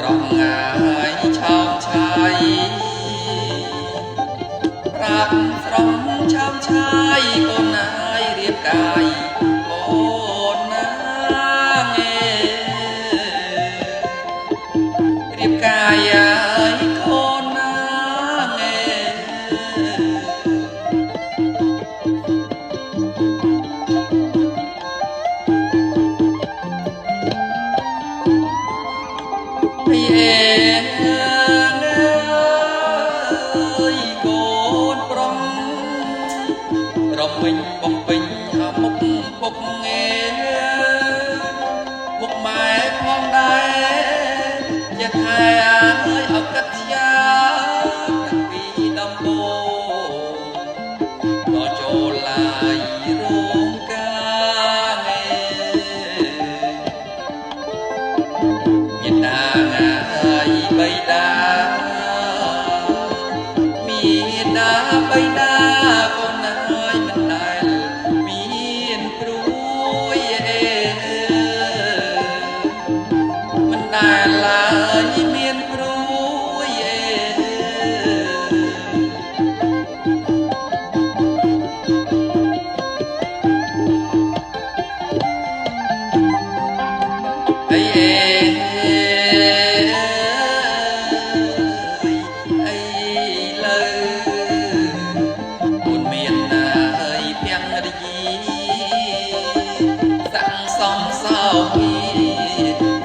ត្រង់ងាយឆោមឆាយប្រាប់ស្រងឆោមឆាយកូនណាយរៀបកាយកូនណាងរៀបកាយហើយកូនណាងកូនប្រុងរំពេញបំពេញមុខពុកមុខម៉ែផងដែរជាខែឲ្យអកិតជាតាំងពីដំបូងដល់ចូលឡាយរោងការមានតាងាយបៃតាមានតាបៃតាកូនណាយមិនដែលមានព្រួយមិនដែលឡើយមានព្រួយអី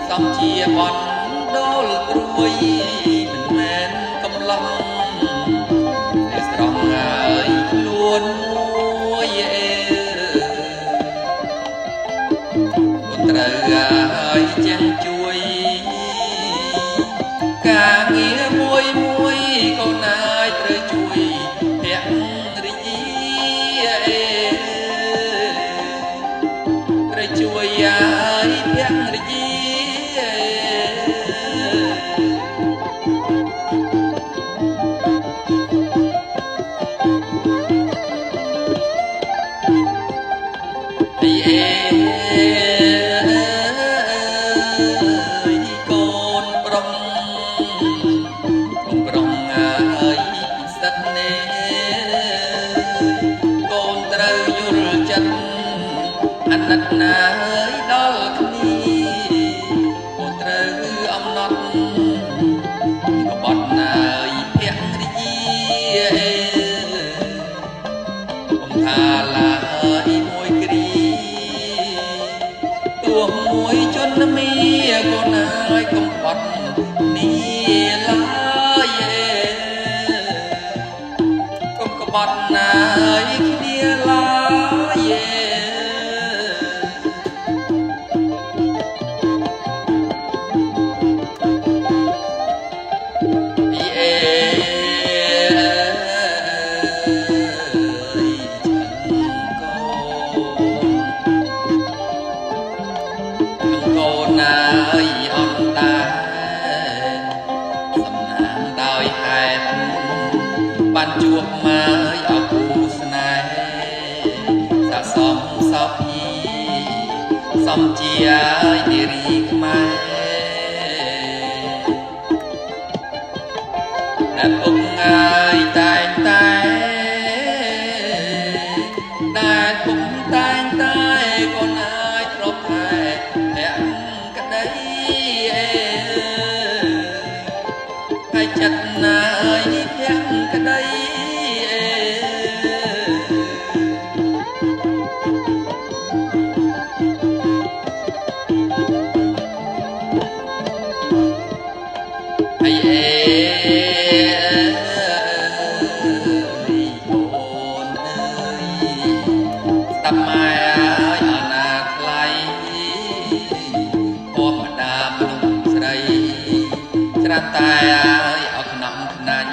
សំជាបនដូលព្រួយមិនមែនកំឡុងតែស្រងហើយខ្លួនមួយកូនត្រូវហើយចាំងជួយការងារមួយកូនណាយត្រូវជួយភរិយាត្រូវជួយហើយភរិយាកូនប្រុងហើយពិសិដ្ឋនេះកូនត្រូវយល់ចិត្តអាណិតណាយដល់គ្នាកូនត្រូវអំណត់ក្បត់ណាយភរិយាកុំថាឡើយមួយគ្រីទួមួយជន់មីកូនណាយកុំបាត់នេះឡើយកុំក្បត់ណាយគ្នាឡើយកូនណាយអត់តាសំណាងដោយហេតុបានជួបមកអគូស្នេហ៍ស័ក្តិសមសោភីសំជានារីខ្មែរដែលពុកងាយតែងតែដែលពុកតែងតែកូនណាយប្រកែក្តីហើយចិត្តណាយភក្តីហើយកូនអើយស្ដាប់ម៉ែអនាថ្លៃធម្មតាមនុស្សស្រីច្រាត់តែឲ្យអកណំខ្នាញ់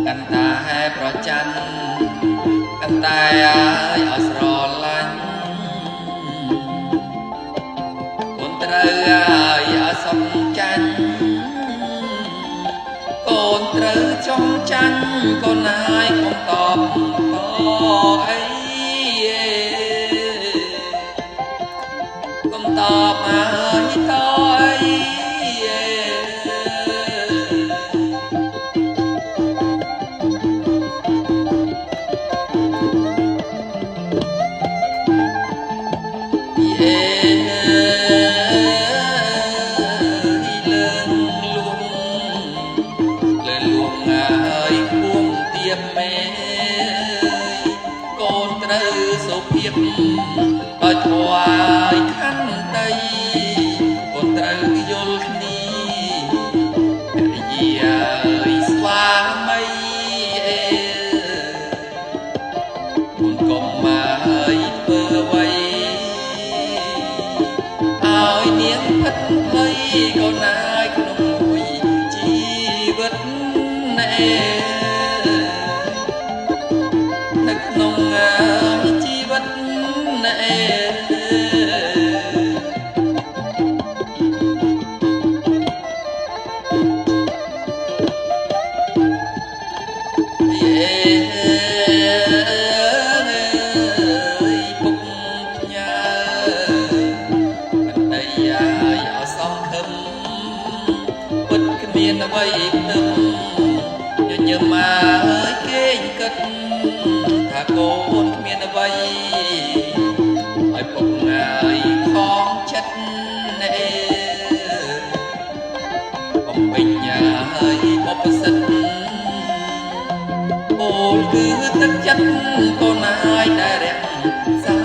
កាន់តែប្រច័ណ្ឌកាន់តែឲ្យស្រឡាញ់កូនត្រូវឲ្យសំចាញ់កូនត្រូវចង់ចាញ់កូនណាយកុំតបតអីកុំតបហើយតអី ងផិតភ័យក៏ណាយក្នុងមួយជីវិតណែនៅក្នុងជីវិតណែមានអ្វីភ្នឹមញញឹមមកគេងគិតថាកូនគ្មានអ្វីឲ្យពុកងាយខំចិត្តណែបំពេញឲ្យបបសិទ្ធអូលគឺទឹកចិត្តកូនហើយដែលរាក់សា